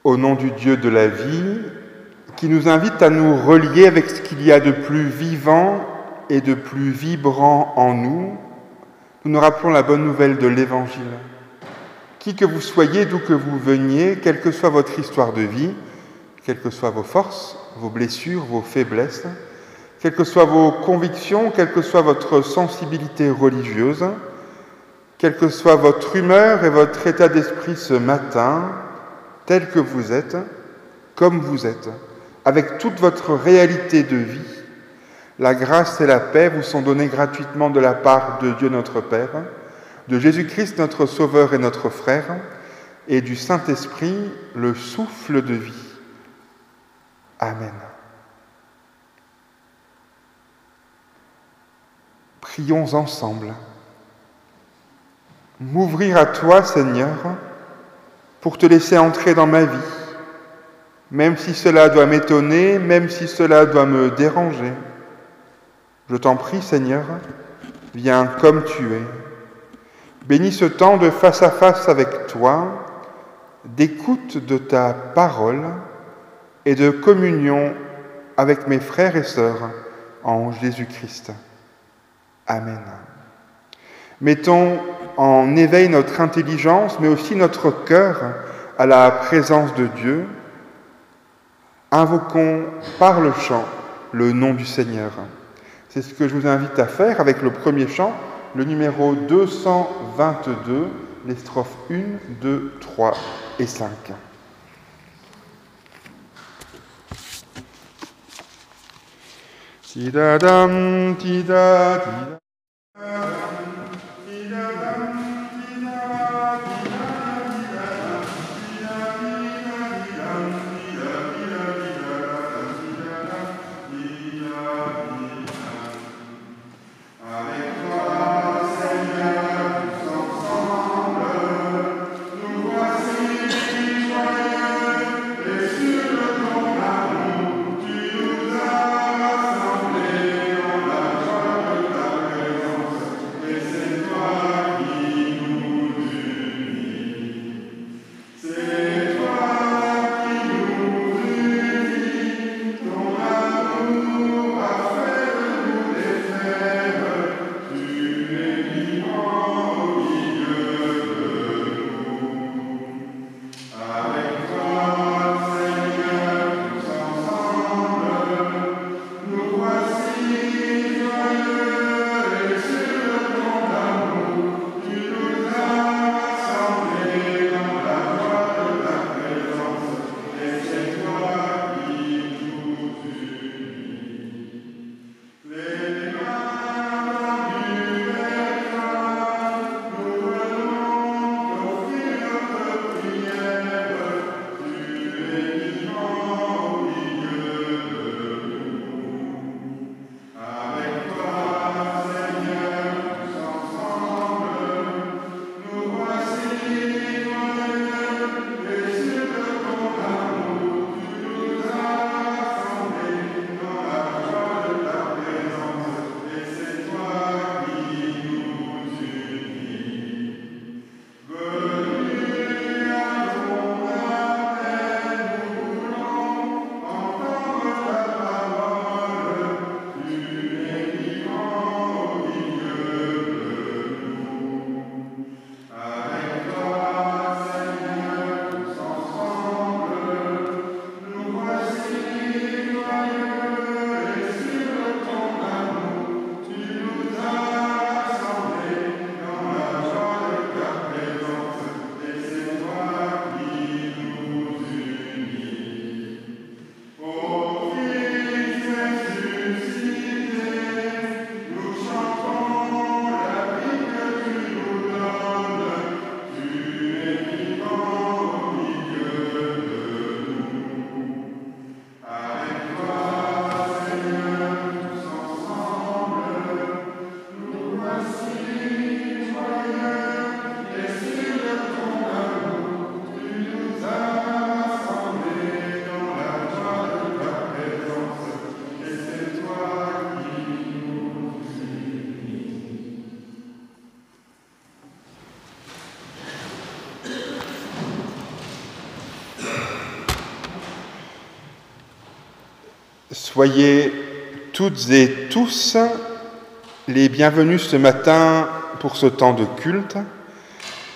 au nom du Dieu de la vie, qui nous invite à nous relier avec ce qu'il y a de plus vivant et de plus vibrant en nous, nous nous rappelons la bonne nouvelle de l'Évangile. Qui que vous soyez, d'où que vous veniez, quelle que soit votre histoire de vie, quelles que soient vos forces, vos blessures, vos faiblesses, quelles que soient vos convictions, quelle que soit votre sensibilité religieuse, quelle que soit votre humeur et votre état d'esprit ce matin, tel que vous êtes, comme vous êtes, avec toute votre réalité de vie, la grâce et la paix vous sont données gratuitement de la part de Dieu notre Père, de Jésus-Christ notre Sauveur et notre Frère, et du Saint-Esprit, le souffle de vie. Amen. Prions ensemble. M'ouvrir à toi, Seigneur, pour te laisser entrer dans ma vie, même si cela doit m'étonner, même si cela doit me déranger. Je t'en prie, Seigneur, viens comme tu es. Bénis ce temps de face à face avec toi, d'écoute de ta parole et de communion avec mes frères et sœurs en Jésus-Christ. Amen. Mettons en éveil notre intelligence, mais aussi notre cœur à la présence de Dieu. Invoquons par le chant le nom du Seigneur. C'est ce que je vous invite à faire avec le premier chant, le numéro 222, les strophes 1, 2, 3 et 5. Tidadam, tida, tida. Soyez toutes et tous les bienvenus ce matin pour ce temps de culte.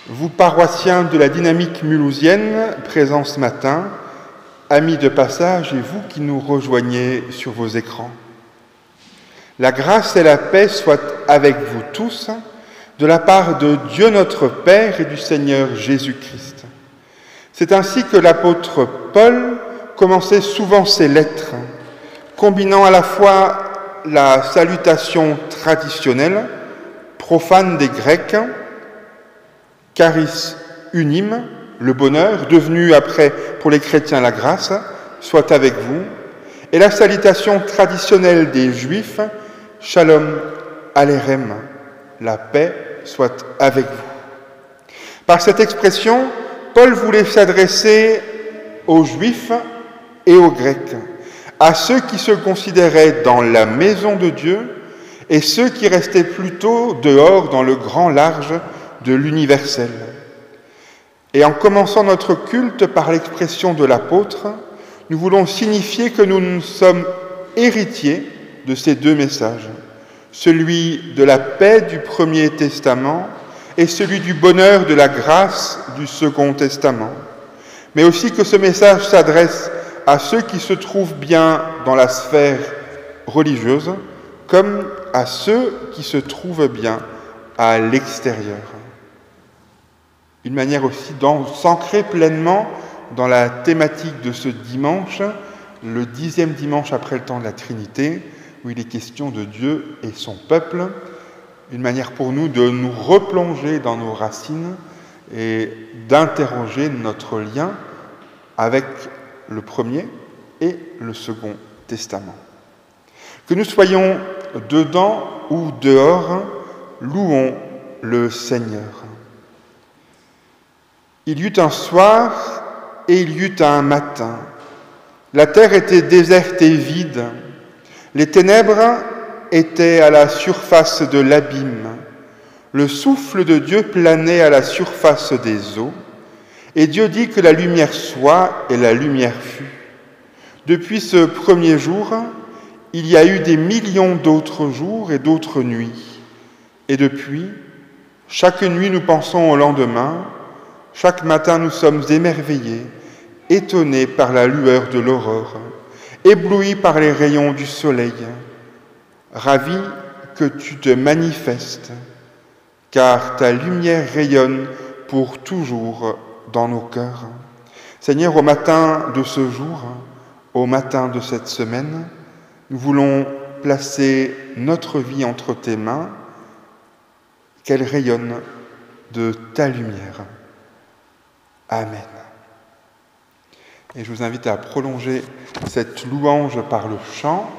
Vous, paroissiens de la dynamique mulhousienne, présents ce matin, amis de passage et vous qui nous rejoignez sur vos écrans. La grâce et la paix soient avec vous tous, de la part de Dieu notre Père et du Seigneur Jésus-Christ. C'est ainsi que l'apôtre Paul commençait souvent ses lettres, combinant à la fois la salutation traditionnelle, profane des Grecs, charis unime, le bonheur, devenu après pour les chrétiens la grâce, soit avec vous, et la salutation traditionnelle des Juifs, Shalom Aleichem, la paix soit avec vous. Par cette expression, Paul voulait s'adresser aux Juifs et aux Grecs, à ceux qui se considéraient dans la maison de Dieu et ceux qui restaient plutôt dehors dans le grand large de l'universel. Et en commençant notre culte par l'expression de l'apôtre, nous voulons signifier que nous sommes héritiers de ces deux messages, celui de la paix du Premier Testament et celui du bonheur de la grâce du Second Testament, mais aussi que ce message s'adresse à ceux qui se trouvent bien dans la sphère religieuse, comme à ceux qui se trouvent bien à l'extérieur. Une manière aussi s'ancrer pleinement dans la thématique de ce dimanche, le 10e dimanche après le temps de la Trinité, où il est question de Dieu et son peuple, une manière pour nous de nous replonger dans nos racines et d'interroger notre lien avec le Premier et le Second Testament. Que nous soyons dedans ou dehors, louons le Seigneur. Il y eut un soir et il y eut un matin. La terre était déserte et vide. Les ténèbres étaient à la surface de l'abîme. Le souffle de Dieu planait à la surface des eaux. Et Dieu dit que la lumière soit, et la lumière fut. Depuis ce premier jour, il y a eu des millions d'autres jours et d'autres nuits. Et depuis, chaque nuit nous pensons au lendemain, chaque matin nous sommes émerveillés, étonnés par la lueur de l'aurore, éblouis par les rayons du soleil, ravis que tu te manifestes, car ta lumière rayonne pour toujours dans nos cœurs. Seigneur, au matin de ce jour, au matin de cette semaine, nous voulons placer notre vie entre tes mains, qu'elle rayonne de ta lumière. Amen. Et je vous invite à prolonger cette louange par le chant,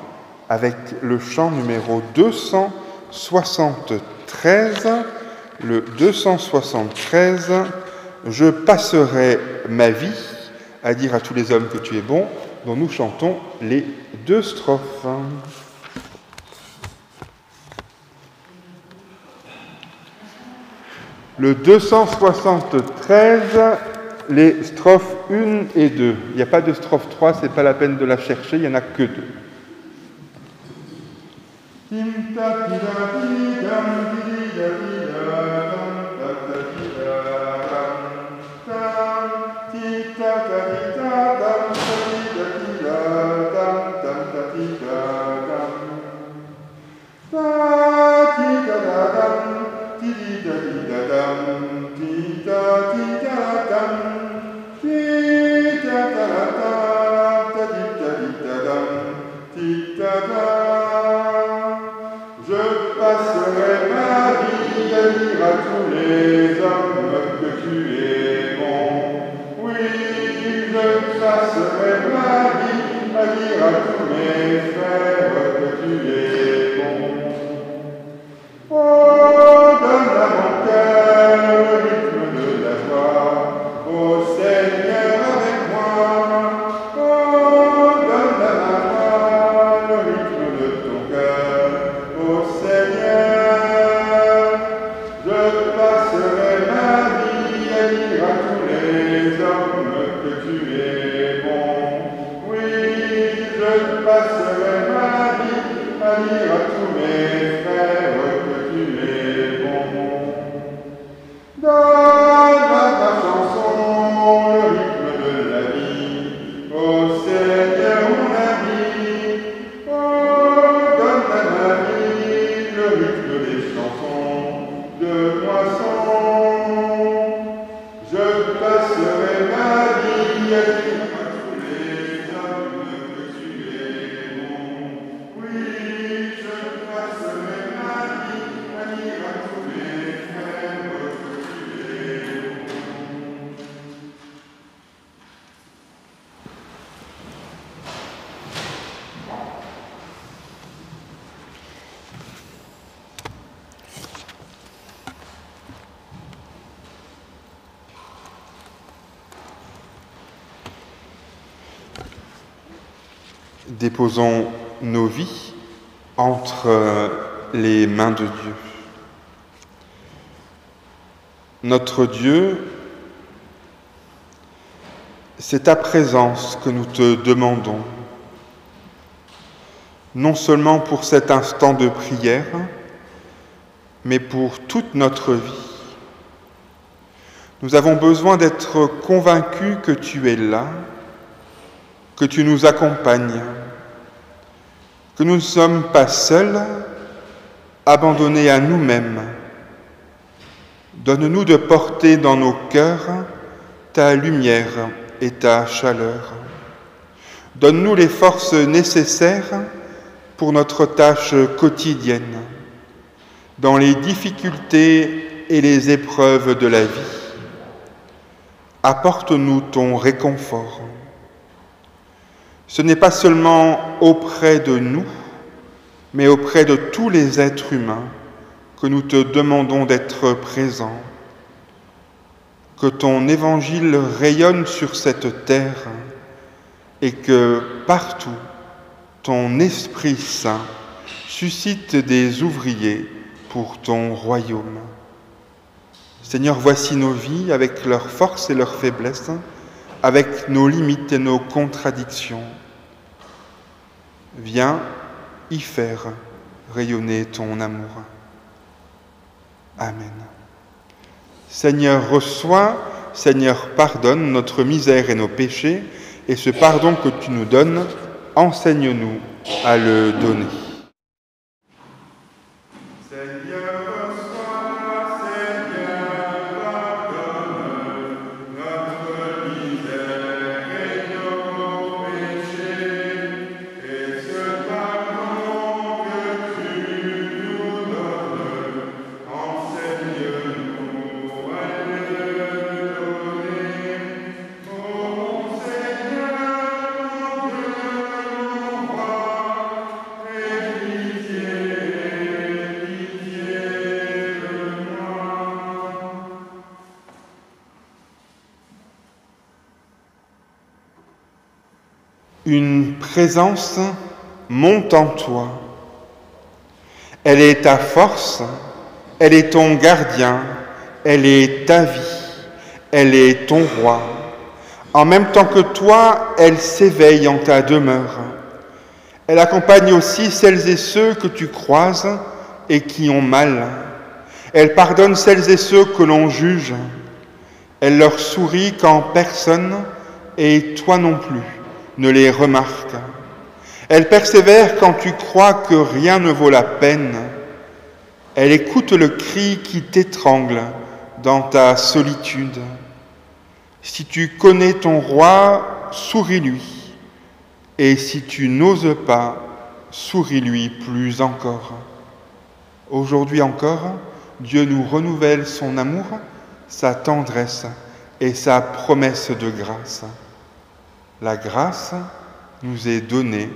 avec le chant numéro 273, le 273, « Je passerai ma vie à dire à tous les hommes que tu es bon », dont nous chantons les 2 strophes. Le 273, les strophes 1 et 2. Il n'y a pas de strophe 3, c'est pas la peine de la chercher, il n'y en a que 2. Je passerai ma vie à dire à tous les hommes que tu es bon. Oui, je passerai ma vie à dire à tous mes frères que tu es bon. Oh, donne à mon cœur le rythme de la joie, oh Seigneur avec moi. Oh, donne à ma voix le rythme de ton cœur, oh Seigneur. Je passerai ma vie à dire à tous les hommes que tu es bon. Oui, je passerai Déposons nos vies entre les mains de Dieu. Notre Dieu, c'est ta présence que nous te demandons, non seulement pour cet instant de prière, mais pour toute notre vie. Nous avons besoin d'être convaincus que tu es là, que tu nous accompagnes, que nous ne sommes pas seuls, abandonnés à nous-mêmes. Donne-nous de porter dans nos cœurs ta lumière et ta chaleur. Donne-nous les forces nécessaires pour notre tâche quotidienne, dans les difficultés et les épreuves de la vie. Apporte-nous ton réconfort. Ce n'est pas seulement auprès de nous, mais auprès de tous les êtres humains que nous te demandons d'être présents. Que ton évangile rayonne sur cette terre et que partout, ton Esprit Saint suscite des ouvriers pour ton royaume. Seigneur, voici nos vies avec leurs forces et leurs faiblesses, avec nos limites et nos contradictions. Viens y faire rayonner ton amour. Amen. Seigneur, reçois, Seigneur, pardonne notre misère et nos péchés, et ce pardon que tu nous donnes, enseigne-nous à le donner. Une présence monte en toi. Elle est ta force, elle est ton gardien, elle est ta vie, elle est ton roi. En même temps que toi, elle s'éveille en ta demeure. Elle accompagne aussi celles et ceux que tu croises et qui ont mal. Elle pardonne celles et ceux que l'on juge. Elle leur sourit quand personne, et toi non plus, ne les remarque. Elle persévère quand tu crois que rien ne vaut la peine. Elle écoute le cri qui t'étrangle dans ta solitude. Si tu connais ton roi, souris-lui. Et si tu n'oses pas, souris-lui plus encore. Aujourd'hui encore, Dieu nous renouvelle son amour, sa tendresse et sa promesse de grâce. La grâce nous est donnée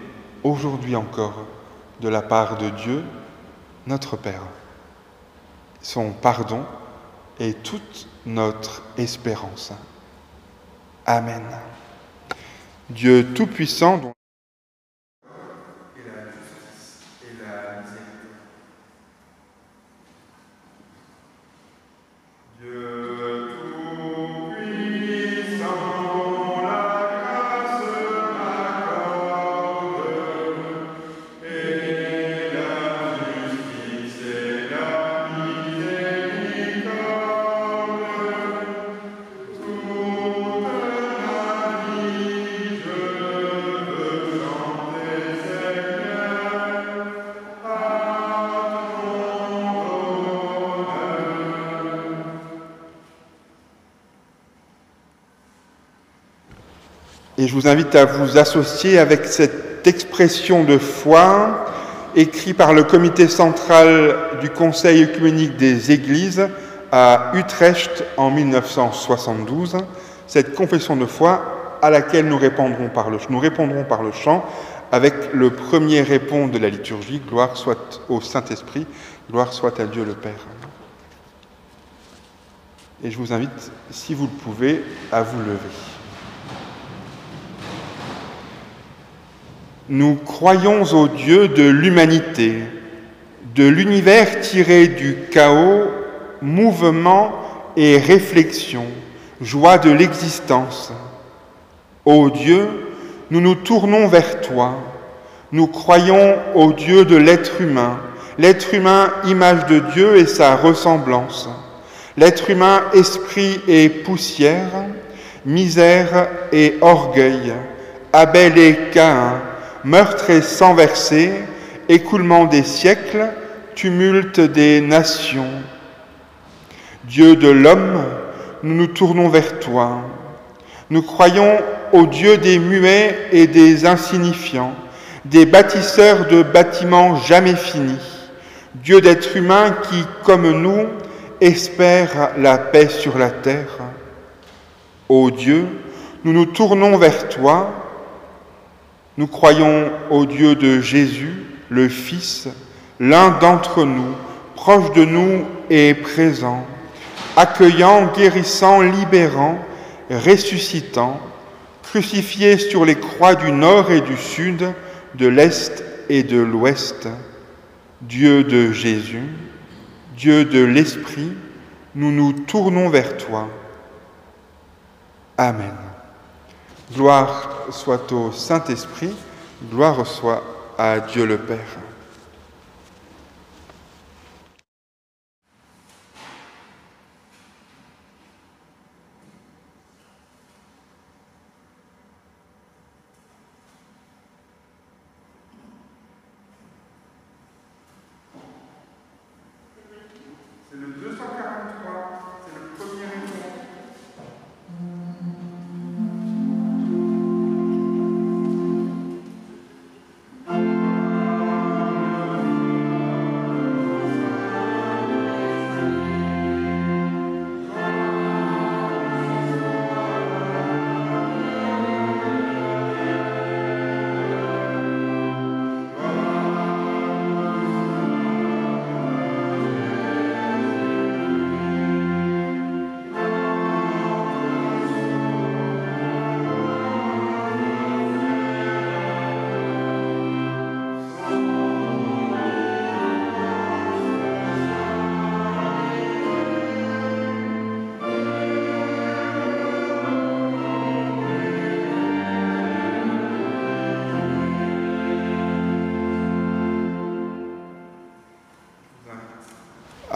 aujourd'hui encore de la part de Dieu, notre Père. Son pardon est toute notre espérance. Amen. Dieu Tout-Puissant, dont et la justice et la miséricorde. Dieu Et je vous invite à vous associer avec cette expression de foi écrite par le comité central du Conseil œcuménique des Églises à Utrecht en 1972, cette confession de foi à laquelle nous répondrons par le chant avec le premier répond de la liturgie, gloire soit au Saint-Esprit, gloire soit à Dieu le Père. Et je vous invite, si vous le pouvez, à vous lever. Nous croyons au Dieu de l'humanité, de l'univers tiré du chaos, mouvement et réflexion, joie de l'existence. Ô Dieu, nous nous tournons vers toi. Nous croyons au Dieu de l'être humain, image de Dieu et sa ressemblance. L'être humain, esprit et poussière, misère et orgueil, Abel et Caïn, meurtre et sang versé, écoulement des siècles, tumulte des nations. Dieu de l'homme, nous nous tournons vers toi. Nous croyons au Dieu des muets et des insignifiants, des bâtisseurs de bâtiments jamais finis, Dieu d'êtres humains qui, comme nous, espèrent la paix sur la terre. Ô Dieu, nous nous tournons vers toi. Nous croyons au Dieu de Jésus, le Fils, l'un d'entre nous, proche de nous et présent, accueillant, guérissant, libérant, ressuscitant, crucifié sur les croix du nord et du sud, de l'est et de l'ouest. Dieu de Jésus, Dieu de l'Esprit, nous nous tournons vers toi. Amen. Gloire soit au Saint-Esprit, gloire soit à Dieu le Père. C'est le 243, c'est le premier élément.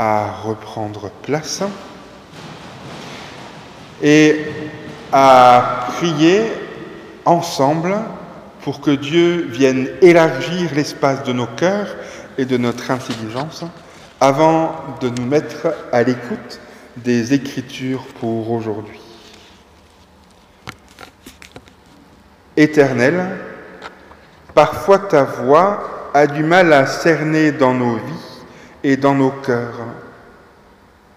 À reprendre place et à prier ensemble pour que Dieu vienne élargir l'espace de nos cœurs et de notre intelligence avant de nous mettre à l'écoute des Écritures pour aujourd'hui. Éternel, parfois ta voix a du mal à cerner dans nos vies et dans nos cœurs.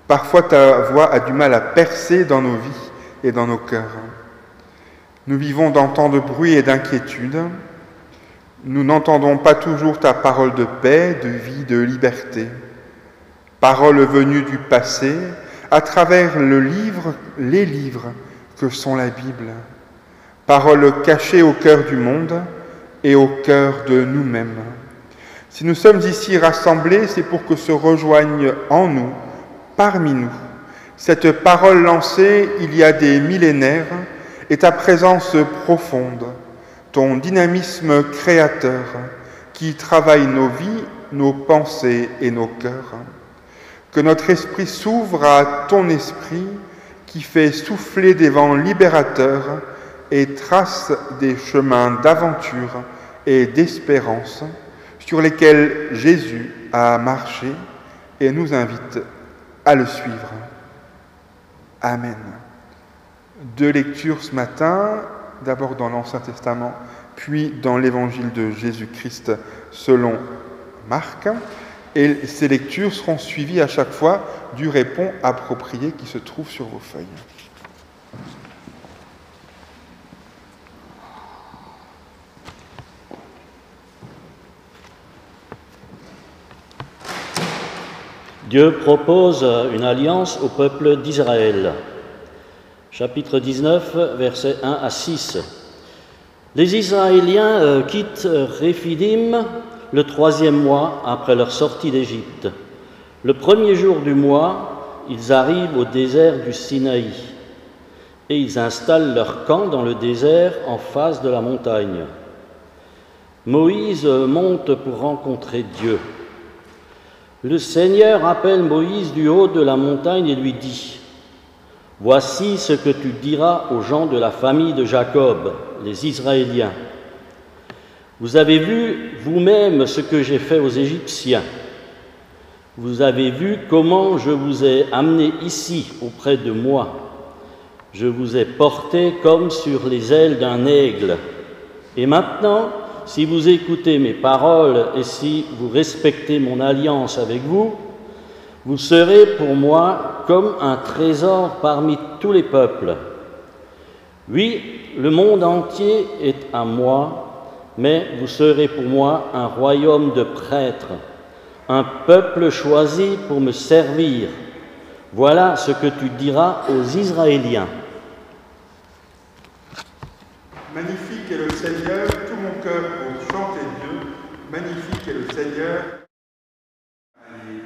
Parfois ta voix a du mal à percer dans nos vies et dans nos cœurs. Nous vivons dans tant de bruit et d'inquiétude. Nous n'entendons pas toujours ta parole de paix, de vie, de liberté. Parole venue du passé, à travers les livres que sont la Bible. Parole cachée au cœur du monde et au cœur de nous-mêmes. Si nous sommes ici rassemblés, c'est pour que se rejoigne en nous, parmi nous, cette parole lancée il y a des millénaires et ta présence profonde, ton dynamisme créateur qui travaille nos vies, nos pensées et nos cœurs. Que notre esprit s'ouvre à ton esprit qui fait souffler des vents libérateurs et trace des chemins d'aventure et d'espérance sur lesquels Jésus a marché et nous invite à le suivre. Amen. Deux lectures ce matin, d'abord dans l'Ancien Testament, puis dans l'Évangile de Jésus-Christ selon Marc. Et ces lectures seront suivies à chaque fois du répond approprié qui se trouve sur vos feuilles. Dieu propose une alliance au peuple d'Israël. Chapitre 19, versets 1 à 6. Les Israéliens quittent Réphidim le 3e mois après leur sortie d'Égypte. Le 1er jour du mois, ils arrivent au désert du Sinaï et ils installent leur camp dans le désert en face de la montagne. Moïse monte pour rencontrer Dieu. Le Seigneur appelle Moïse du haut de la montagne et lui dit : « Voici ce que tu diras aux gens de la famille de Jacob, les Israéliens. Vous avez vu vous-même ce que j'ai fait aux Égyptiens. Vous avez vu comment je vous ai amenés ici auprès de moi. Je vous ai portés comme sur les ailes d'un aigle. Et maintenant, si vous écoutez mes paroles et si vous respectez mon alliance avec vous, vous serez pour moi comme un trésor parmi tous les peuples. Oui, le monde entier est à moi, mais vous serez pour moi un royaume de prêtres, un peuple choisi pour me servir. Voilà ce que tu diras aux Israéliens. » Magnifique est le Seigneur, tout mon cœur pour chanter Dieu. Magnifique est le Seigneur. Alléluia.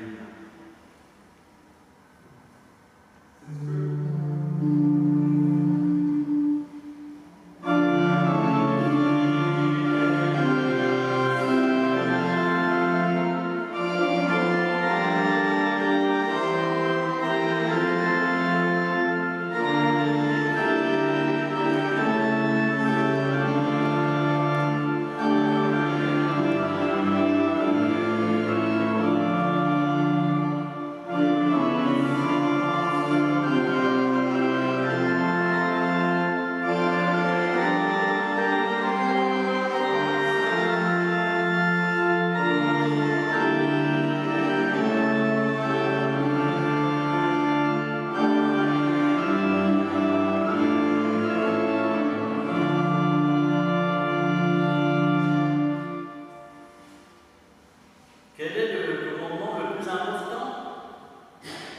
Quel est le commandement le plus important ?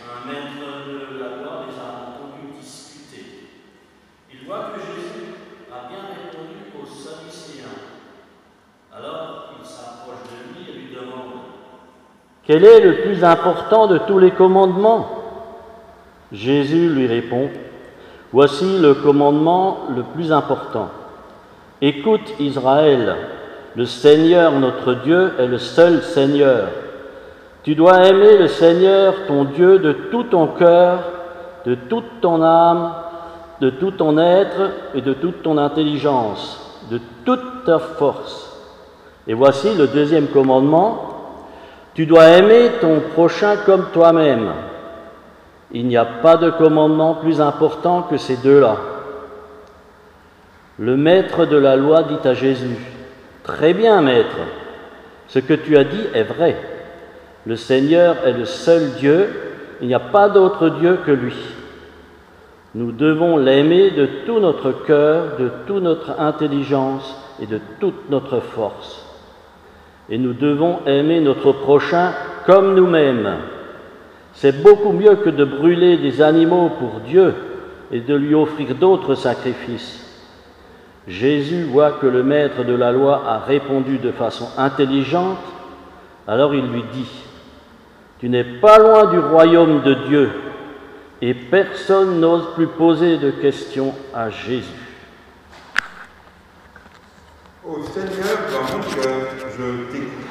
Un maître de la loi les a entendus discuter. Il voit que Jésus a bien répondu aux Sadducéens. Alors il s'approche de lui et lui demande : « Quel est le plus important de tous les commandements ? » Jésus lui répond : « Voici le commandement le plus important. Écoute Israël, le Seigneur notre Dieu est le seul Seigneur. Tu dois aimer le Seigneur ton Dieu de tout ton cœur, de toute ton âme, de tout ton être et de toute ton intelligence, de toute ta force. Et voici le 2e commandement. Tu dois aimer ton prochain comme toi-même. Il n'y a pas de commandement plus important que ces deux-là. » Le maître de la loi dit à Jésus : « Très bien, maître, ce que tu as dit est vrai. Le Seigneur est le seul Dieu, il n'y a pas d'autre Dieu que lui. Nous devons l'aimer de tout notre cœur, de toute notre intelligence et de toute notre force. Et nous devons aimer notre prochain comme nous-mêmes. C'est beaucoup mieux que de brûler des animaux pour Dieu et de lui offrir d'autres sacrifices. » Jésus voit que le maître de la loi a répondu de façon intelligente, alors il lui dit : « Tu n'es pas loin du royaume de Dieu. » Et personne n'ose plus poser de questions à Jésus. Ô Seigneur, dans mon cœur, je t'écoute.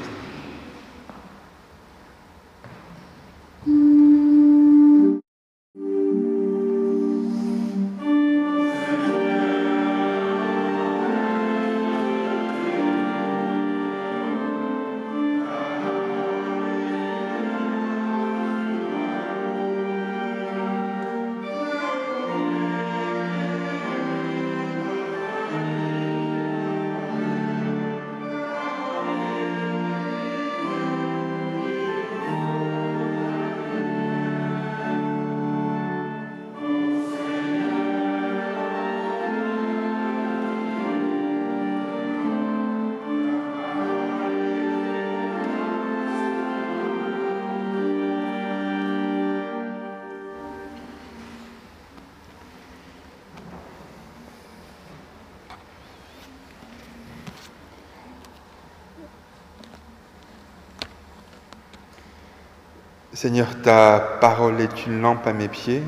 Seigneur, ta parole est une lampe à mes pieds,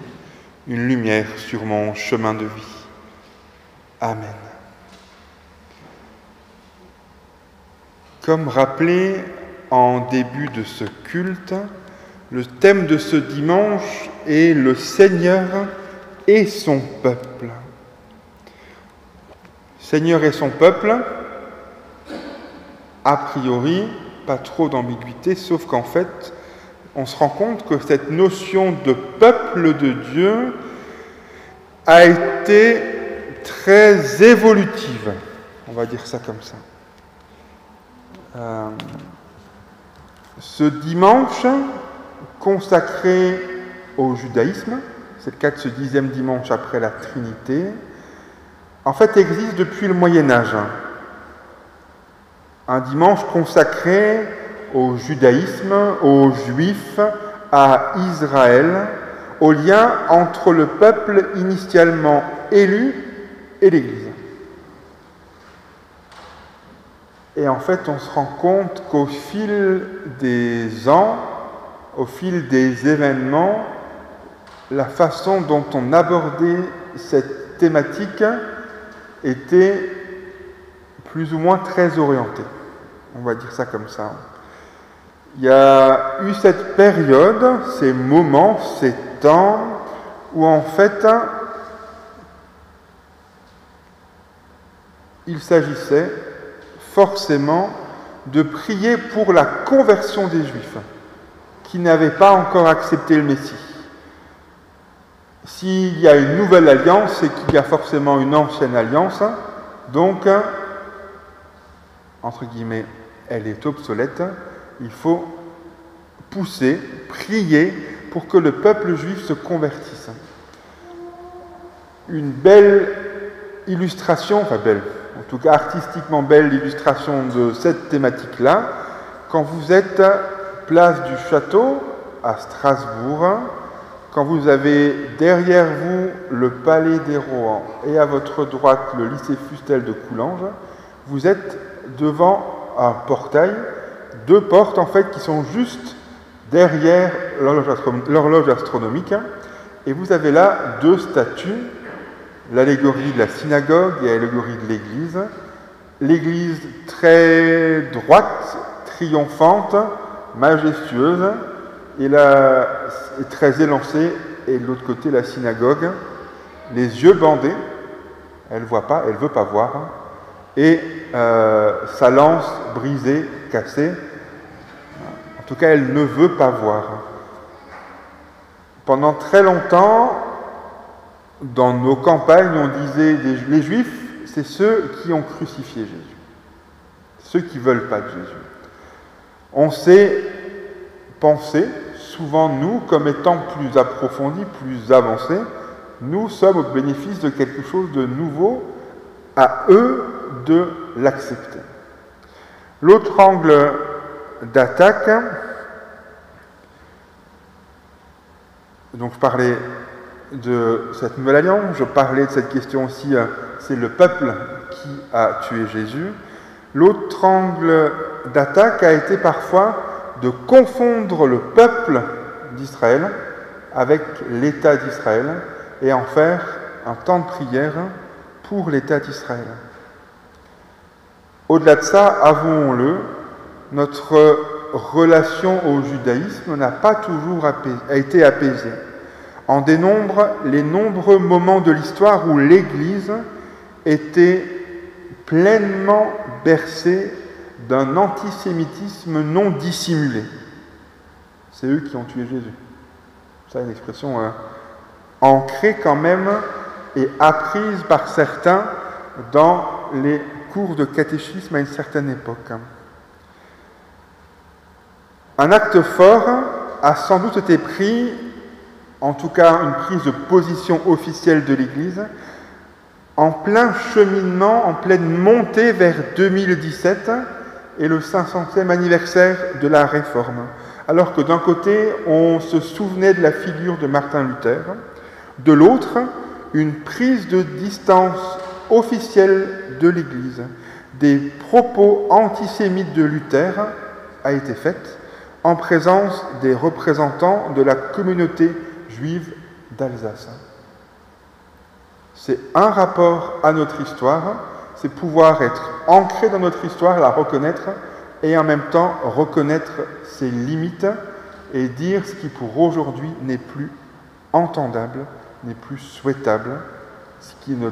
une lumière sur mon chemin de vie. Amen. Comme rappelé en début de ce culte, le thème de ce dimanche est le Seigneur et son peuple. Seigneur et son peuple, a priori, pas trop d'ambiguïté, sauf qu'en fait, on se rend compte que cette notion de peuple de Dieu a été très évolutive. On va dire ça comme ça. Ce dimanche consacré au judaïsme, c'est le cas de ce 10e dimanche après la Trinité, en fait existe depuis le Moyen-Âge. Un dimanche consacré au judaïsme, aux Juifs, à Israël, au lien entre le peuple initialement élu et l'Église. Et en fait, on se rend compte qu'au fil des ans, au fil des événements, la façon dont on abordait cette thématique était plus ou moins très orientée. On va dire ça comme ça. Il y a eu cette période, ces moments, ces temps, où en fait, il s'agissait forcément de prier pour la conversion des Juifs, qui n'avaient pas encore accepté le Messie. S'il y a une nouvelle alliance, c'est qu'il y a forcément une ancienne alliance, donc, entre guillemets, elle est obsolète. Il faut pousser, prier pour que le peuple juif se convertisse. Une belle illustration, enfin belle, en tout cas artistiquement belle illustration de cette thématique-là, quand vous êtes place du Château à Strasbourg, quand vous avez derrière vous le Palais des Rohan et à votre droite le lycée Fustel de Coulanges, vous êtes devant un portail, deux portes en fait qui sont juste derrière l'horloge astronomique, et vous avez là deux statues, l'allégorie de la synagogue et l'allégorie de l'église. L'église très droite, triomphante, majestueuse, et là très élancée, et de l'autre côté la synagogue, les yeux bandés, elle ne voit pas, elle ne veut pas voir, et sa lance brisée, cassée. En tout cas, elle ne veut pas voir. Pendant très longtemps, dans nos campagnes, on disait les Juifs, c'est ceux qui ont crucifié Jésus, ceux qui ne veulent pas de Jésus. On s'est pensé, souvent nous, comme étant plus approfondis, plus avancés, nous sommes au bénéfice de quelque chose de nouveau, à eux de l'accepter. L'autre angle d'attaque, donc je parlais de cette nouvelle alliance, je parlais de cette question aussi, c'est le peuple qui a tué Jésus. L'autre angle d'attaque a été parfois de confondre le peuple d'Israël avec l'État d'Israël et en faire un temps de prière pour l'État d'Israël. Au-delà de ça, avouons-le, notre relation au judaïsme n'a pas toujours été apaisée. On dénombre les nombreux moments de l'histoire où l'Église était pleinement bercée d'un antisémitisme non dissimulé. C'est eux qui ont tué Jésus. C'est une expression ancrée quand même et apprise par certains dans les cours de catéchisme à une certaine époque. Un acte fort a sans doute été pris, en tout cas une prise de position officielle de l'Église, en plein cheminement, en pleine montée vers 2017 et le 500e anniversaire de la Réforme. Alors que d'un côté, on se souvenait de la figure de Martin Luther, de l'autre, une prise de distance officielle de l'Église. Des propos antisémites de Luther a été faite, en présence des représentants de la communauté juive d'Alsace. C'est un rapport à notre histoire, c'est pouvoir être ancré dans notre histoire, la reconnaître, et en même temps reconnaître ses limites et dire ce qui pour aujourd'hui n'est plus entendable, n'est plus souhaitable, ce qui ne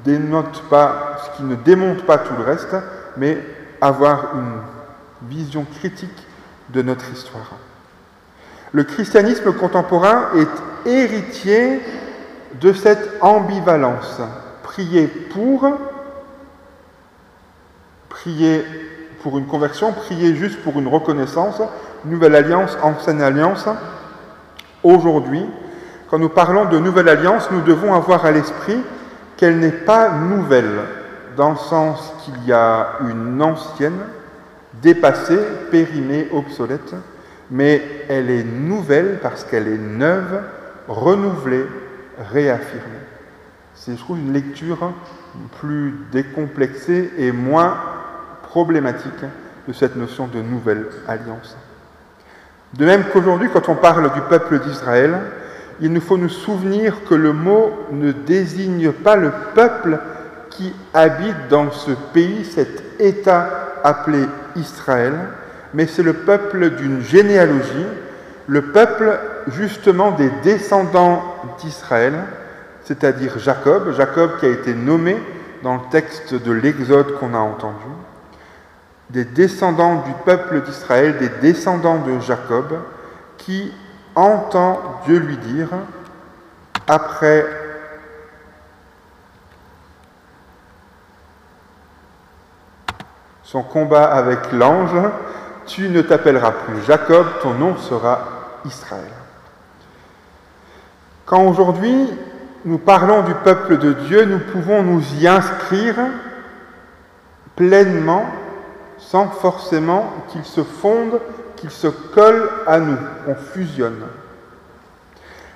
démonte pas tout le reste, mais avoir une vision critique de notre histoire. Le christianisme contemporain est héritier de cette ambivalence. Prier pour une conversion, prier juste pour une reconnaissance, nouvelle alliance, ancienne alliance. Aujourd'hui, quand nous parlons de nouvelle alliance, nous devons avoir à l'esprit qu'elle n'est pas nouvelle, dans le sens qu'il y a une ancienne, dépassée, périmée, obsolète, mais elle est nouvelle parce qu'elle est neuve, renouvelée, réaffirmée. C'est, je trouve, une lecture plus décomplexée et moins problématique de cette notion de nouvelle alliance. De même qu'aujourd'hui, quand on parle du peuple d'Israël, il nous faut nous souvenir que le mot ne désigne pas le peuple qui habite dans ce pays, cet État appelé Israël, mais c'est le peuple d'une généalogie, le peuple justement des descendants d'Israël, c'est-à-dire Jacob qui a été nommé dans le texte de l'Exode qu'on a entendu, des descendants du peuple d'Israël, des descendants de Jacob, qui entend Dieu lui dire, après son combat avec l'ange, tu ne t'appelleras plus Jacob, ton nom sera Israël. Quand aujourd'hui nous parlons du peuple de Dieu, nous pouvons nous y inscrire pleinement, sans forcément qu'il se fonde, qu'il se colle à nous, qu'on fusionne.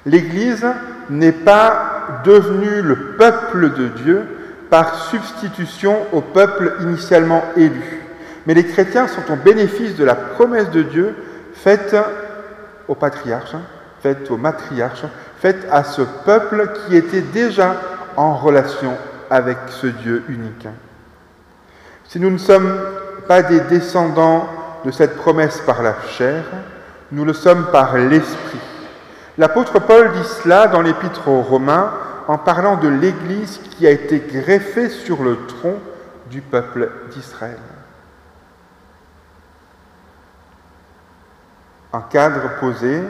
L'Église n'est pas devenue le peuple de Dieu par substitution au peuple initialement élu. Mais les chrétiens sont au bénéfice de la promesse de Dieu faite aux patriarches, faite aux matriarches, faite à ce peuple qui était déjà en relation avec ce Dieu unique. Si nous ne sommes pas des descendants de cette promesse par la chair, nous le sommes par l'Esprit. L'apôtre Paul dit cela dans l'Épître aux Romains en parlant de l'Église qui a été greffée sur le tronc du peuple d'Israël. Un cadre posé,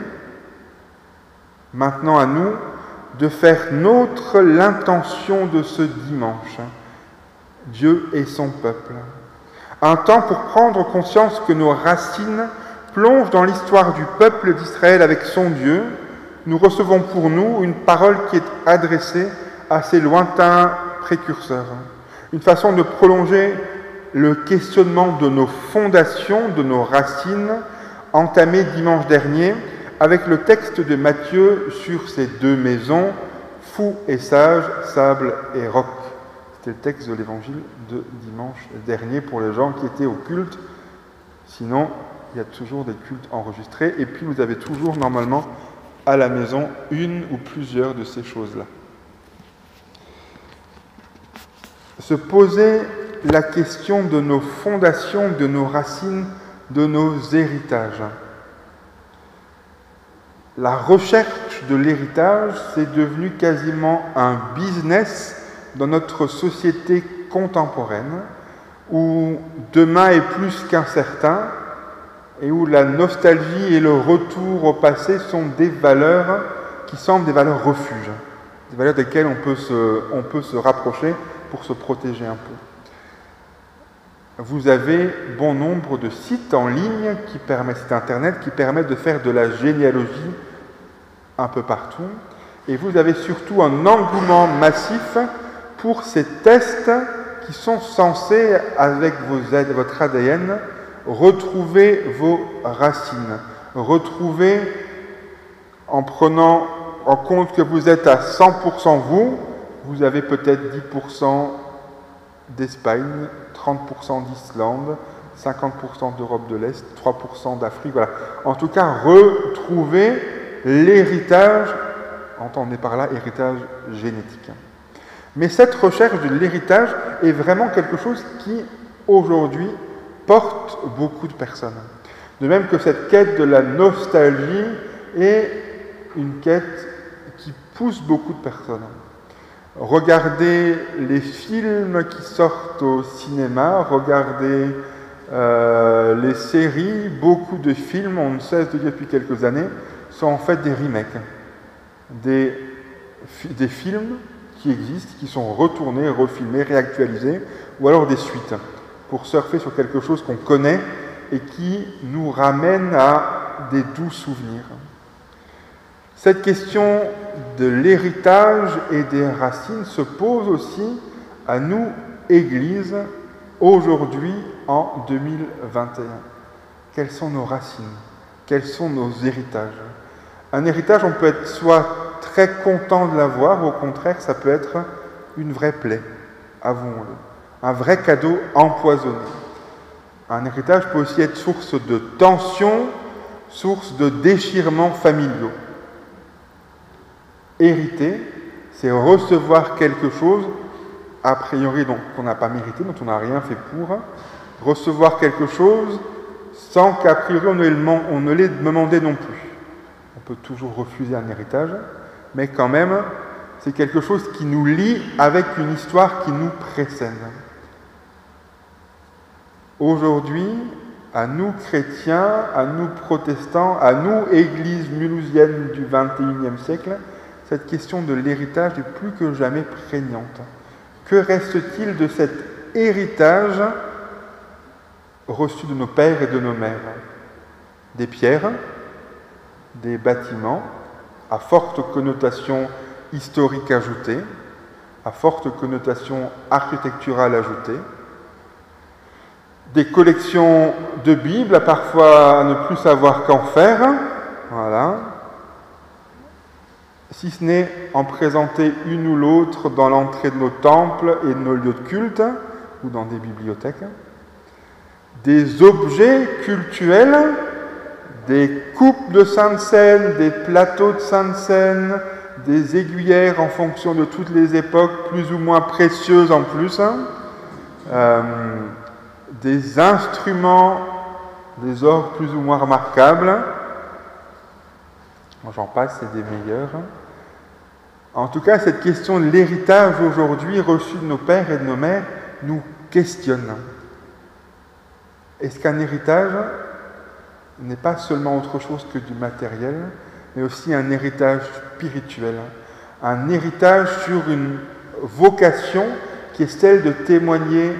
maintenant à nous de faire nôtre l'intention de ce dimanche, Dieu et son peuple. Un temps pour prendre conscience que nos racines plongent dans l'histoire du peuple d'Israël avec son Dieu. Nous recevons pour nous une parole qui est adressée à ces lointains précurseurs. Une façon de prolonger le questionnement de nos fondations, de nos racines, entamé dimanche dernier avec le texte de Matthieu sur ces deux maisons, fous et sages, sable et roc. C'était le texte de l'évangile de dimanche dernier pour les gens qui étaient au culte. Sinon, il y a toujours des cultes enregistrés. Et puis, vous avez toujours, normalement, à la maison, une ou plusieurs de ces choses-là. Se poser la question de nos fondations, de nos racines, de nos héritages. La recherche de l'héritage, c'est devenu quasiment un business dans notre société contemporaine, où demain est plus qu'incertain et où la nostalgie et le retour au passé sont des valeurs qui semblent des valeurs refuges, des valeurs desquelles on peut se rapprocher pour se protéger un peu. Vous avez bon nombre de sites en ligne sites internet qui permettent de faire de la généalogie un peu partout, et vous avez surtout un engouement massif pour ces tests qui sont censés, avec votre ADN, retrouver vos racines, retrouver, en prenant en compte que vous êtes à 100% vous avez peut-être 10% d'Espagne, 30% d'Islande, 50% d'Europe de l'Est, 3% d'Afrique, voilà. En tout cas, retrouver l'héritage, entendez par là héritage génétique. Mais cette recherche de l'héritage est vraiment quelque chose qui, aujourd'hui, porte beaucoup de personnes. De même que cette quête de la nostalgie est une quête qui pousse beaucoup de personnes. Regardez les films qui sortent au cinéma, regardez les séries, beaucoup de films, on ne cesse de dire depuis quelques années, sont en fait des remakes. Des films qui existent, qui sont retournés, refilmés, réactualisés, ou alors des suites, pour surfer sur quelque chose qu'on connaît et qui nous ramène à des doux souvenirs. Cette question de l'héritage et des racines se pose aussi à nous, Église, aujourd'hui en 2021. Quelles sont nos racines? Quels sont nos héritages? Un héritage, on peut être soit très content de l'avoir, au contraire, ça peut être une vraie plaie, avouons-le. Un vrai cadeau empoisonné. Un héritage peut aussi être source de tensions, source de déchirements familiaux. Hériter, c'est recevoir quelque chose, a priori donc qu'on n'a pas mérité, dont on n'a rien fait pour, recevoir quelque chose sans qu'a priori on ne l'ait demandé non plus. On peut toujours refuser un héritage, mais quand même, c'est quelque chose qui nous lie avec une histoire qui nous précède. Aujourd'hui, à nous chrétiens, à nous protestants, à nous églises mulhousiennes du XXIe siècle, cette question de l'héritage est plus que jamais prégnante. Que reste-t-il de cet héritage reçu de nos pères et de nos mères? Des pierres, des bâtiments à forte connotation historique ajoutée, à forte connotation architecturale ajoutée, des collections de Bibles, à parfois ne plus savoir qu'en faire, voilà, si ce n'est en présenter une ou l'autre dans l'entrée de nos temples et de nos lieux de culte, ou dans des bibliothèques, des objets cultuels, des coupes de Sainte Seine, des plateaux de Sainte Seine, des aiguillères en fonction de toutes les époques, plus ou moins précieuses en plus, des instruments, des orgues plus ou moins remarquables, j'en passe, c'est des meilleurs. En tout cas, cette question de l'héritage aujourd'hui reçu de nos pères et de nos mères nous questionne. Est-ce qu'un héritage n'est pas seulement autre chose que du matériel, mais aussi un héritage spirituel, un héritage sur une vocation qui est celle de témoigner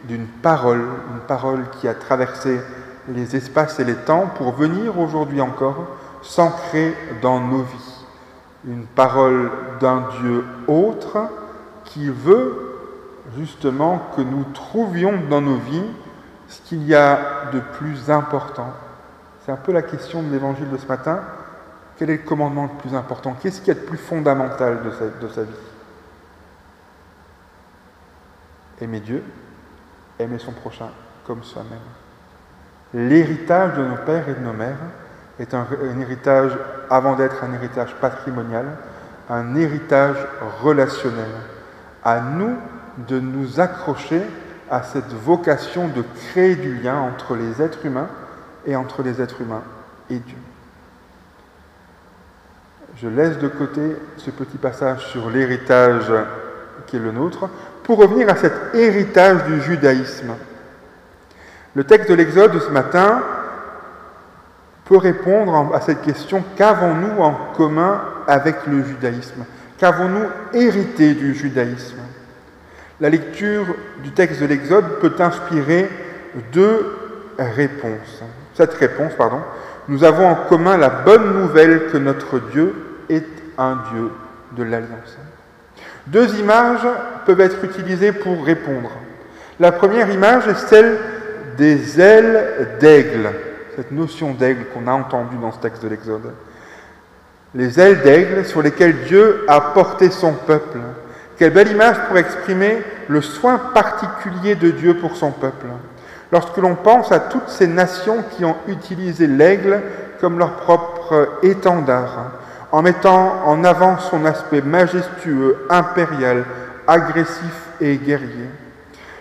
d'une parole, une parole qui a traversé les espaces et les temps pour venir aujourd'hui encore s'ancrer dans nos vies. Une parole d'un Dieu autre qui veut justement que nous trouvions dans nos vies ce qu'il y a de plus important. C'est un peu la question de l'évangile de ce matin. Quel est le commandement le plus important? Qu'est-ce qu'il y a de plus fondamental de sa vie? Aimer Dieu, aimer son prochain comme soi-même. L'héritage de nos pères et de nos mères est un héritage, avant d'être un héritage patrimonial, un héritage relationnel. À nous de nous accrocher à cette vocation de créer du lien entre les êtres humains et entre les êtres humains et Dieu. Je laisse de côté ce petit passage sur l'héritage qui est le nôtre pour revenir à cet héritage du judaïsme. Le texte de l'Exode de ce matin peut répondre à cette question: qu'avons-nous en commun avec le judaïsme? Qu'avons-nous hérité du judaïsme? La lecture du texte de l'Exode peut inspirer deux réponses. Cette réponse, nous avons en commun la bonne nouvelle que notre Dieu est un Dieu de l'Alliance. Deux images peuvent être utilisées pour répondre. La première image est celle des ailes d'aigle, cette notion d'aigle qu'on a entendue dans ce texte de l'Exode. Les ailes d'aigle sur lesquelles Dieu a porté son peuple. Quelle belle image pour exprimer le soin particulier de Dieu pour son peuple. Lorsque l'on pense à toutes ces nations qui ont utilisé l'aigle comme leur propre étendard, en mettant en avant son aspect majestueux, impérial, agressif et guerrier.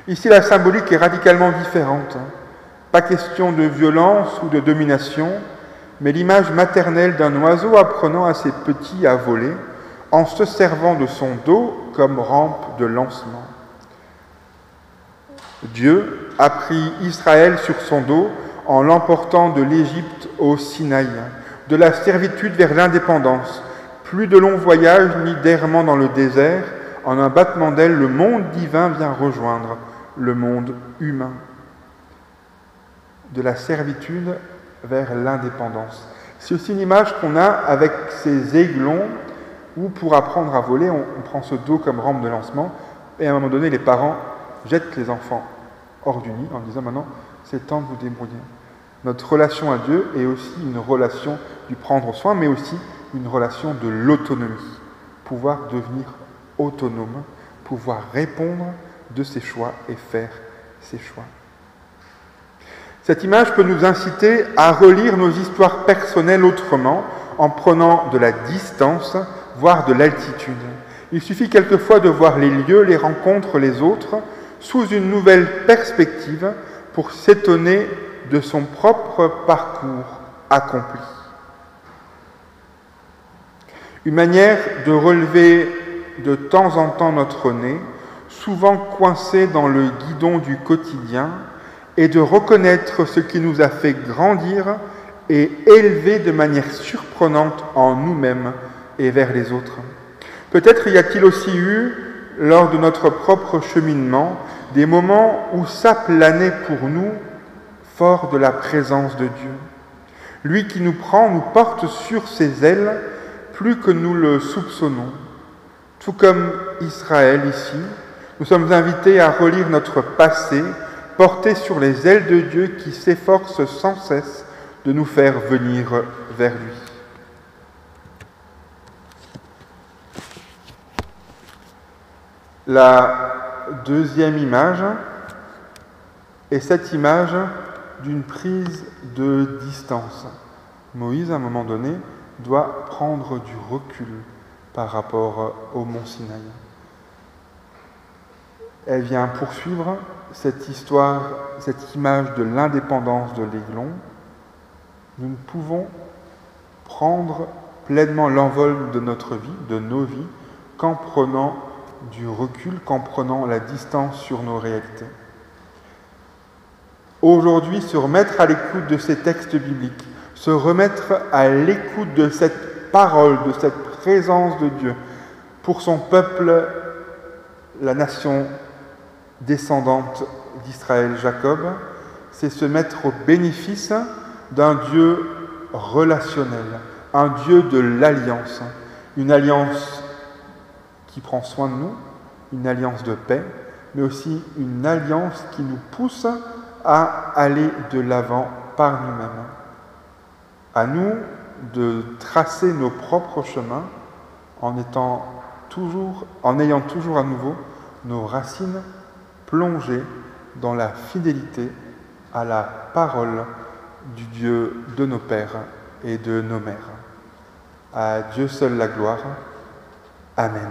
Ici, la symbolique est radicalement différente. Pas question de violence ou de domination, mais l'image maternelle d'un oiseau apprenant à ses petits à voler, en se servant de son dos comme rampe de lancement. Dieu a pris Israël sur son dos en l'emportant de l'Égypte au Sinaï, de la servitude vers l'indépendance. Plus de longs voyages ni d'errements dans le désert, en un battement d'ailes, le monde divin vient rejoindre le monde humain. De la servitude vers l'indépendance. C'est aussi une image qu'on a avec ces aiglons où pour apprendre à voler, on prend ce dos comme rampe de lancement et à un moment donné, les parents jettent les enfants hors du nid en disant maintenant, c'est temps de vous débrouiller. Notre relation à Dieu est aussi une relation du prendre soin, mais aussi une relation de l'autonomie. Pouvoir devenir autonome, pouvoir répondre de ses choix et faire ses choix. Cette image peut nous inciter à relire nos histoires personnelles autrement, en prenant de la distance, voire de l'altitude. Il suffit quelquefois de voir les lieux, les rencontres, les autres, sous une nouvelle perspective pour s'étonner de son propre parcours accompli. Une manière de relever de temps en temps notre nez, souvent coincé dans le guidon du quotidien, et de reconnaître ce qui nous a fait grandir et élever de manière surprenante en nous-mêmes et vers les autres. Peut-être y a-t-il aussi eu, lors de notre propre cheminement, des moments où s'aplanait pour nous fort de la présence de Dieu. Lui qui nous prend, nous porte sur ses ailes plus que nous le soupçonnons. Tout comme Israël ici, nous sommes invités à relire notre passé, porté sur les ailes de Dieu qui s'efforce sans cesse de nous faire venir vers lui. La deuxième image est cette image d'une prise de distance. Moïse, à un moment donné, doit prendre du recul par rapport au mont Sinaï. Elle vient poursuivre cette histoire, cette image de l'indépendance de l'aiglon. Nous ne pouvons prendre pleinement l'envol de notre vie, de nos vies, qu'en prenant du recul, qu'en prenant la distance sur nos réalités. Aujourd'hui, se remettre à l'écoute de ces textes bibliques, se remettre à l'écoute de cette parole, de cette présence de Dieu pour son peuple, la nation descendante d'Israël, Jacob, c'est se mettre au bénéfice d'un Dieu relationnel, un Dieu de l'alliance, une alliance qui prend soin de nous, une alliance de paix, mais aussi une alliance qui nous pousse à aller de l'avant par nous-mêmes. À nous de tracer nos propres chemins en ayant toujours à nouveau nos racines plongées dans la fidélité à la parole du Dieu de nos pères et de nos mères. À Dieu seul la gloire. Amen.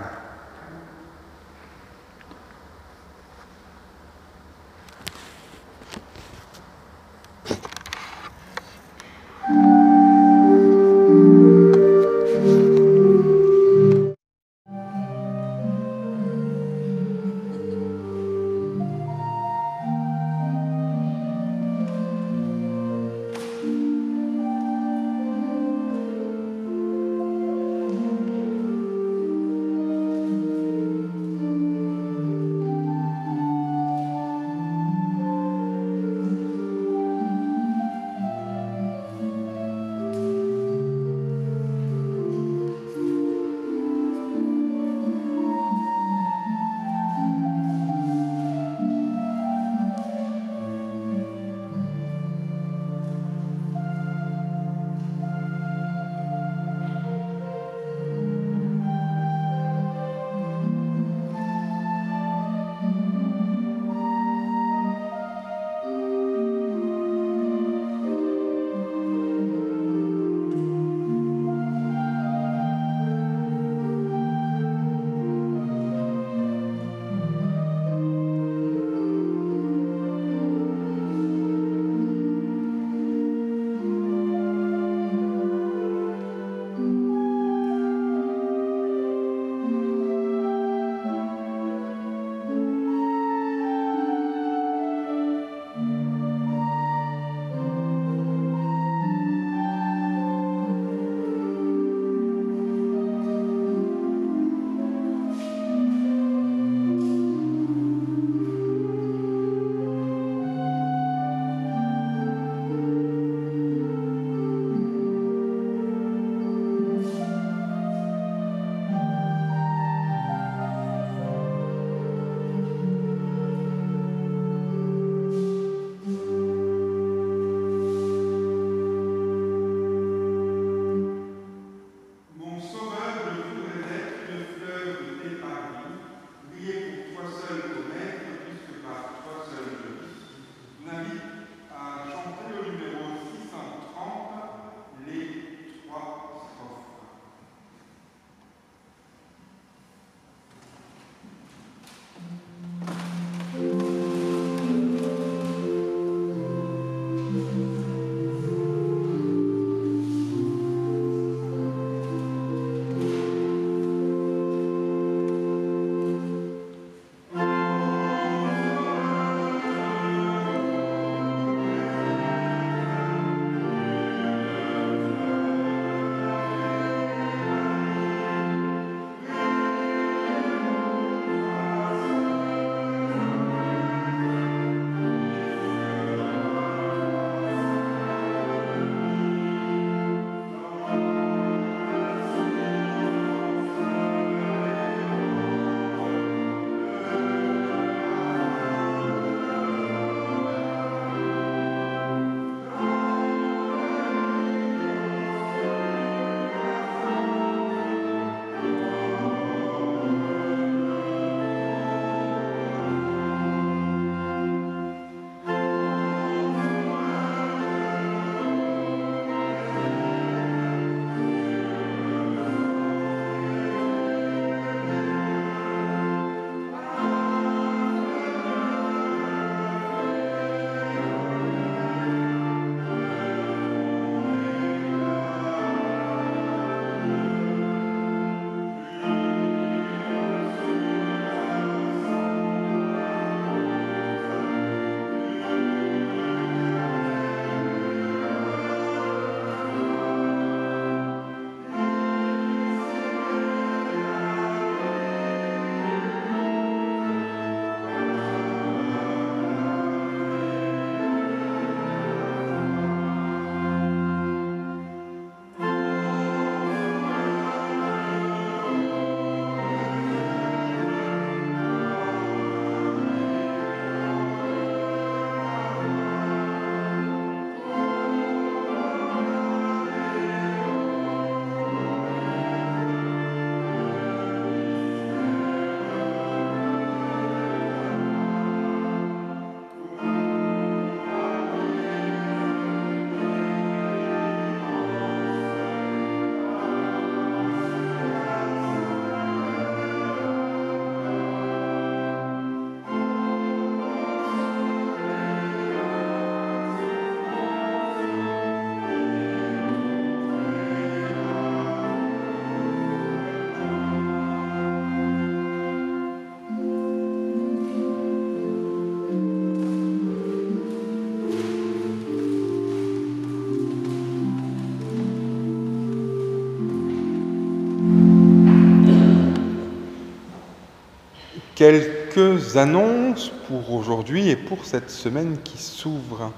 Quelques annonces pour aujourd'hui et pour cette semaine qui s'ouvre.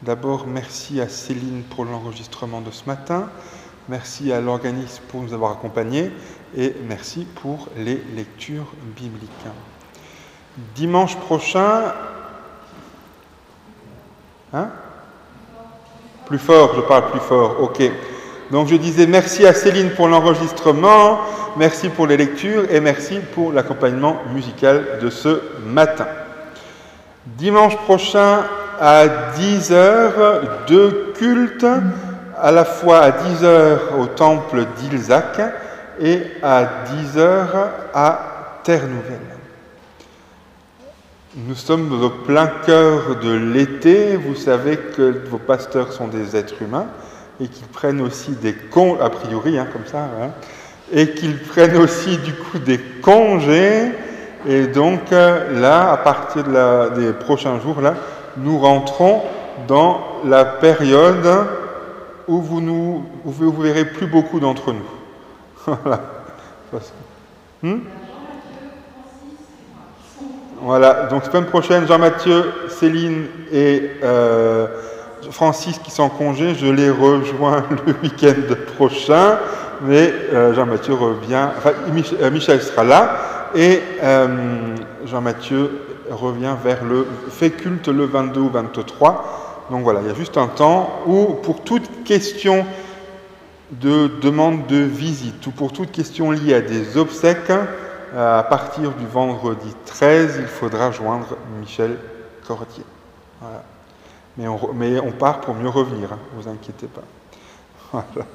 D'abord, merci à Céline pour l'enregistrement de ce matin. Merci à l'organisme pour nous avoir accompagnés et merci pour les lectures bibliques. Dimanche prochain... Plus fort, je parle plus fort, ok. Donc je disais merci à Céline pour l'enregistrement, merci pour les lectures et merci pour l'accompagnement musical de ce matin. Dimanche prochain à 10h, deux cultes, à la fois à 10h au temple d'Ilzac et à 10h à Terre-Nouvelle. Nous sommes au plein cœur de l'été. Vous savez que vos pasteurs sont des êtres humains et qu'ils prennent aussi des congés, a priori, comme ça, et qu'ils prennent aussi du coup des congés. Et donc là, à partir des prochains jours, là, nous rentrons dans la période où vous verrez plus beaucoup d'entre nous. Voilà. Voilà, donc semaine prochaine, Jean-Mathieu, Céline et Francis qui sont en congé, je les rejoins le week-end prochain, mais Jean-Mathieu revient, enfin Michel sera là, et Jean-Mathieu revient fait culte le 22 ou 23, donc voilà, il y a juste un temps où pour toute question de demande de visite ou pour toute question liée à des obsèques, à partir du vendredi 13, il faudra joindre Michel Cordier. Voilà. Mais on part pour mieux revenir, ne vous inquiétez pas. Voilà.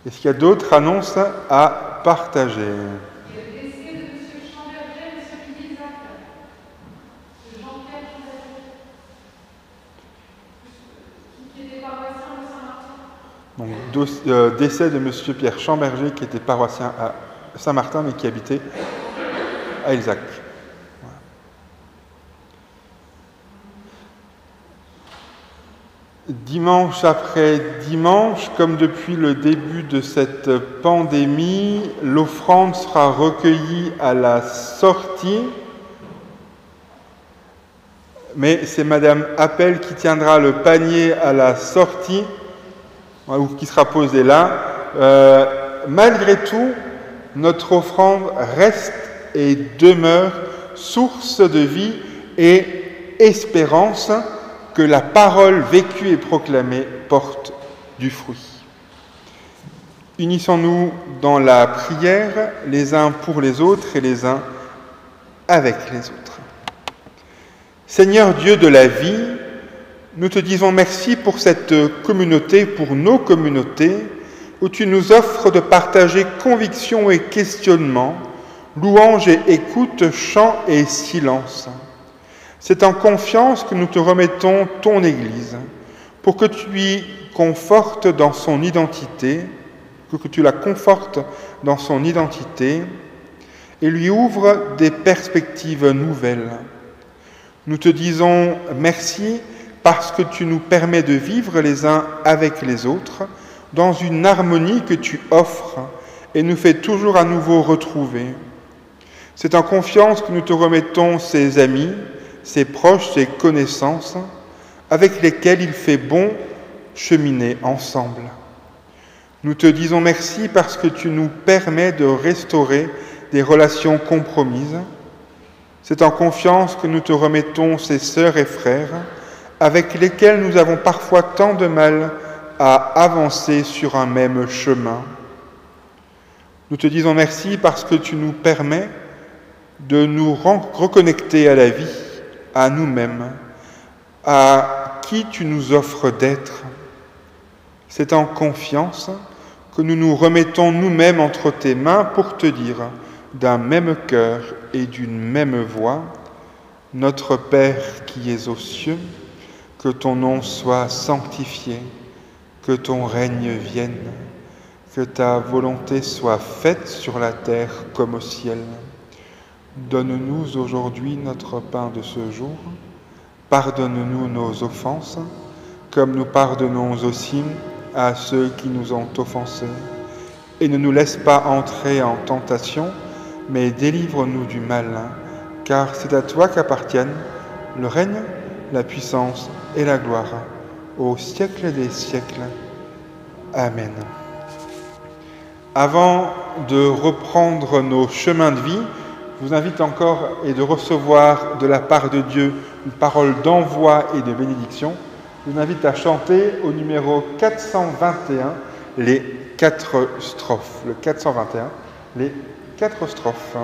Est-ce qu'il y a d'autres annonces à partager? Il y a le décès de M. Chamberger et M. Guilzac. Jean-Pierre Chamberger, qui était paroissien de Saint-Martin. Donc, décès de M. Pierre Chamberger, qui était paroissien à Saint-Martin, mais qui habitait à Ilzac. Voilà. Dimanche après dimanche, comme depuis le début de cette pandémie, l'offrande sera recueillie à la sortie, mais c'est Madame Appel qui tiendra le panier à la sortie, ou qui sera posé là. Malgré tout, notre offrande reste et demeure source de vie et espérance que la parole vécue et proclamée porte du fruit. Unissons-nous dans la prière, les uns pour les autres et les uns avec les autres. Seigneur Dieu de la vie, nous te disons merci pour cette communauté, pour nos communautés, où tu nous offres de partager conviction et questionnement, louange et écoute, chant et silence. C'est en confiance que nous te remettons ton Église, pour que tu lui confortes dans son identité, que tu la confortes dans son identité et lui ouvres des perspectives nouvelles. Nous te disons merci parce que tu nous permets de vivre les uns avec les autres, dans une harmonie que tu offres et nous fais toujours à nouveau retrouver. C'est en confiance que nous te remettons ces amis, ces proches, ces connaissances, avec lesquels il fait bon cheminer ensemble. Nous te disons merci parce que tu nous permets de restaurer des relations compromises. C'est en confiance que nous te remettons ces sœurs et frères, avec lesquels nous avons parfois tant de mal à avancer sur un même chemin. Nous te disons merci parce que tu nous permets de nous reconnecter à la vie, à nous-mêmes, à qui tu nous offres d'être. C'est en confiance que nous nous remettons nous-mêmes entre tes mains pour te dire, d'un même cœur et d'une même voix, Notre Père qui es aux cieux, que ton nom soit sanctifié, que ton règne vienne, que ta volonté soit faite sur la terre comme au ciel. Donne-nous aujourd'hui notre pain de ce jour. Pardonne-nous nos offenses, comme nous pardonnons aussi à ceux qui nous ont offensés. Et ne nous laisse pas entrer en tentation, mais délivre-nous du mal, car c'est à toi qu'appartiennent le règne, la puissance et la gloire, au siècle des siècles. Amen. Avant de reprendre nos chemins de vie, je vous invite encore et de recevoir de la part de Dieu une parole d'envoi et de bénédiction. Je vous invite à chanter au numéro 421 les 4 strophes. Le 421, les 4 strophes.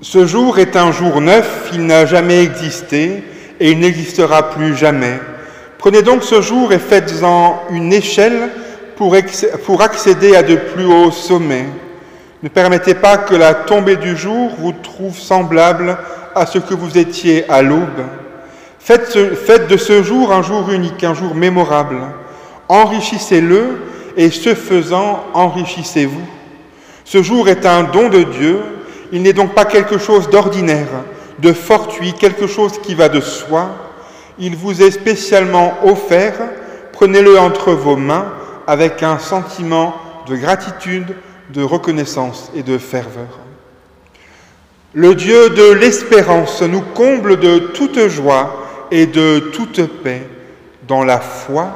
Ce jour est un jour neuf, il n'a jamais existé et il n'existera plus jamais. Prenez donc ce jour et faites-en une échelle pour accéder à de plus hauts sommets. Ne permettez pas que la tombée du jour vous trouve semblable à ce que vous étiez à l'aube. Faites de ce jour un jour unique, un jour mémorable. Enrichissez-le et ce faisant, enrichissez-vous. Ce jour est un don de Dieu, il n'est donc pas quelque chose d'ordinaire, de fortuit, quelque chose qui va de soi. Il vous est spécialement offert, prenez-le entre vos mains avec un sentiment de gratitude, de reconnaissance et de ferveur. Le Dieu de l'espérance nous comble de toute joie et de toute paix dans la foi,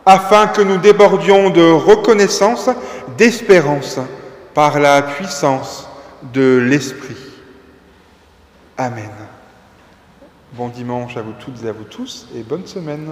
afin que nous débordions de reconnaissance, d'espérance, par la puissance de l'Esprit. Amen. Bon dimanche à vous toutes et à vous tous, et bonne semaine.